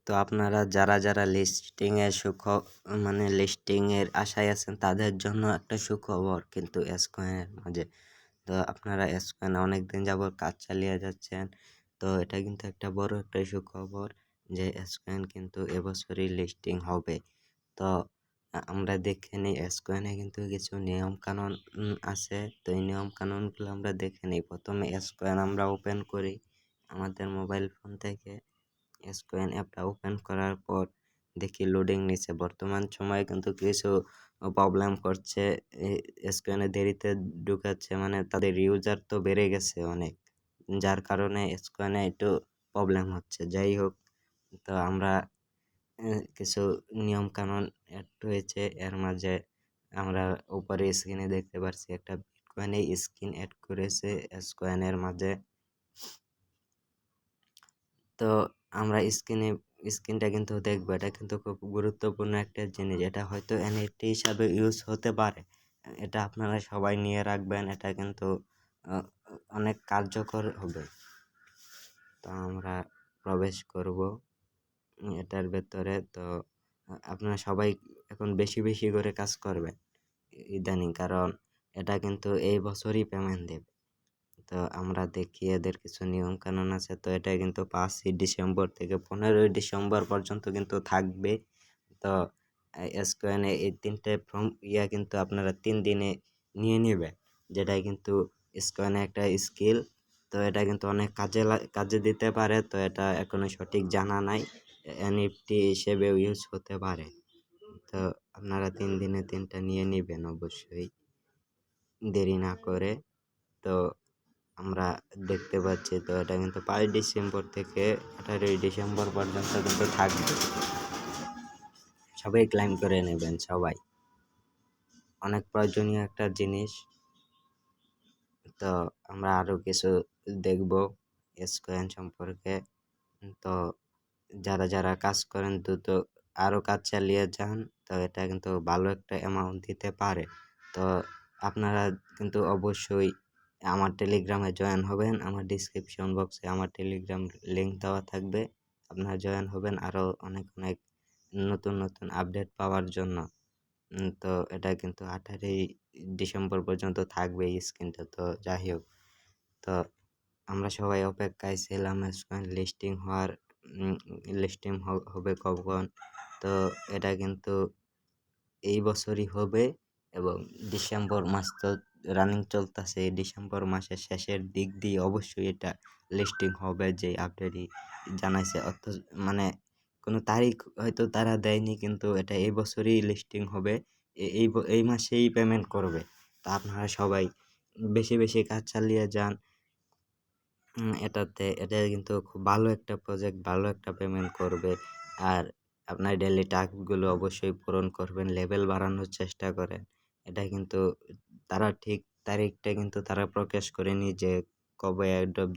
তো আপনারা যারা লিস্টিং এর আশায় আছেন তাদের জন্য একটা সুখবর কিন্তু এসকয়েনের মাঝে। তো আপনারা এসকয়েনে অনেকদিন যাবত কাজ চালিয়ে যাচ্ছেন। তো এটা কিন্তু একটা বড় একটা সুখবর যে এসকয়েন কিন্তু এবছরই লিস্টিং হবে। তো আমরা দেখে নিই এসকয়েনে কিন্তু কিছু নিয়ম কানুন আছে। তো এই নিয়ম কানুনগুলো আমরা দেখে নিই। প্রথমে এসকয়েন আমরা ওপেন করি আমাদের মোবাইল ফোন থেকে। এসকয়েন অ্যাপটা ওপেন করার পর দেখি লোডিং নিচ্ছে। বর্তমান সময়ে কিন্তু কিছু প্রবলেম করছে। এসকয়েনে দেরিতে ঢুকাচ্ছে, মানে তাদের ইউজার তো বেড়ে গেছে অনেক, যার কারণে এসকয়েনে একটু প্রবলেম হচ্ছে। যাই হোক, তো আমরা কিছু নিয়ম কানুন অ্যাড হয়েছে এর মাঝে। আমরা উপরে স্ক্রিনে দেখতে পাচ্ছি একটা বিটকয়েনে স্কিন অ্যাড করেছে এসকয়েনের মাঝে। তো আমরা স্ক্রিনটা কিন্তু দেখবো। এটা কিন্তু খুব গুরুত্বপূর্ণ একটা জিনিস। এটা হয়তো এনএফটি হিসাবে ইউজ হতে পারে। এটা আপনারা সবাই নিয়ে রাখবেন। এটা কিন্তু অনেক কার্যকর হবে। তো আমরা প্রবেশ করব এটার ভেতরে। তো আপনারা সবাই এখন বেশি বেশি করে কাজ করবেন ইদানিং, কারণ এটা কিন্তু এই বছরই পেমেন্ট দেবে। তো আমরা দেখি এদের কিছু নিয়ম কানুন আছে। তো এটা কিন্তু 5ই ডিসেম্বর থেকে 15ই ডিসেম্বর পর্যন্ত কিন্তু থাকবে। তো এসকয়েনে এই 3টে কিন্তু আপনারা 3 দিনে নিয়ে নেবেন, যেটা কিন্তু এসকয়েনে একটা স্কিল। তো এটা কিন্তু অনেক কাজে দিতে পারে। তো এটা এখনো সঠিক জানা নাই, এনএফটি হিসেবেও ইউজ হতে পারে। তো আপনারা 3 দিনে 3টা নিয়ে নেবেন অবশ্যই, দেরি না করে। তো আমরা দেখতে পাচ্ছি তো এটা কিন্তু 5 ডিসেম্বর থেকে 18ই ডিসেম্বর পর্যন্ত কিন্তু থাকবে। সবাই ক্লাইম করে নেবেন সবাই, অনেক প্রয়োজনীয় একটা জিনিস। তো আমরা আরও কিছু দেখব এসকয়েন সম্পর্কে। তো যারা কাজ করেন দ্রুত আরও কাজ চালিয়ে যান। তো এটা কিন্তু ভালো একটা অ্যামাউন্ট দিতে পারে। তো আপনারা কিন্তু অবশ্যই আমার টেলিগ্রামে জয়েন হবেন। আমার ডিসক্রিপশন বক্সে আমার টেলিগ্রাম লিঙ্ক দেওয়া থাকবে। আপনারা জয়েন হবেন আরও অনেক নতুন আপডেট পাওয়ার জন্য। তো এটা কিন্তু 18ই ডিসেম্বর পর্যন্ত থাকবে এই স্ক্রিনটা। তো যাই হোক, তো আমরা সবাই অপেক্ষায় ছিলাম এসকয়েন লিস্টিং হবে কখন। তো এটা কিন্তু এই বছরই হবে এবং ডিসেম্বর মাস তো রানিং চলতেছে। ডিসেম্বর মাসের শেষের দিক দিয়ে অবশ্যই এটা লিস্টিং হবে, যে আপডেটই জানাইছে। মানে কোনো তারিখ হয়তো তারা দেয়নি, কিন্তু এটা এই বছরই লিস্টিং হবে। এই মাসেই পেমেন্ট করবে। তা আপনারা সবাই বেশি বেশি কাজ চালিয়ে যান এটাতে। এটা কিন্তু খুব ভালো একটা প্রজেক্ট, ভালো একটা পেমেন্ট করবে। আর আপনার ডেইলি টাস্কগুলো অবশ্যই পূরণ করবেন, লেভেল বাড়ানোর চেষ্টা করেন। এটা কিন্তু তারা ঠিক তারিখটা কিন্তু তারা প্রকাশ করেনি যে কবে অ্যাড্রপ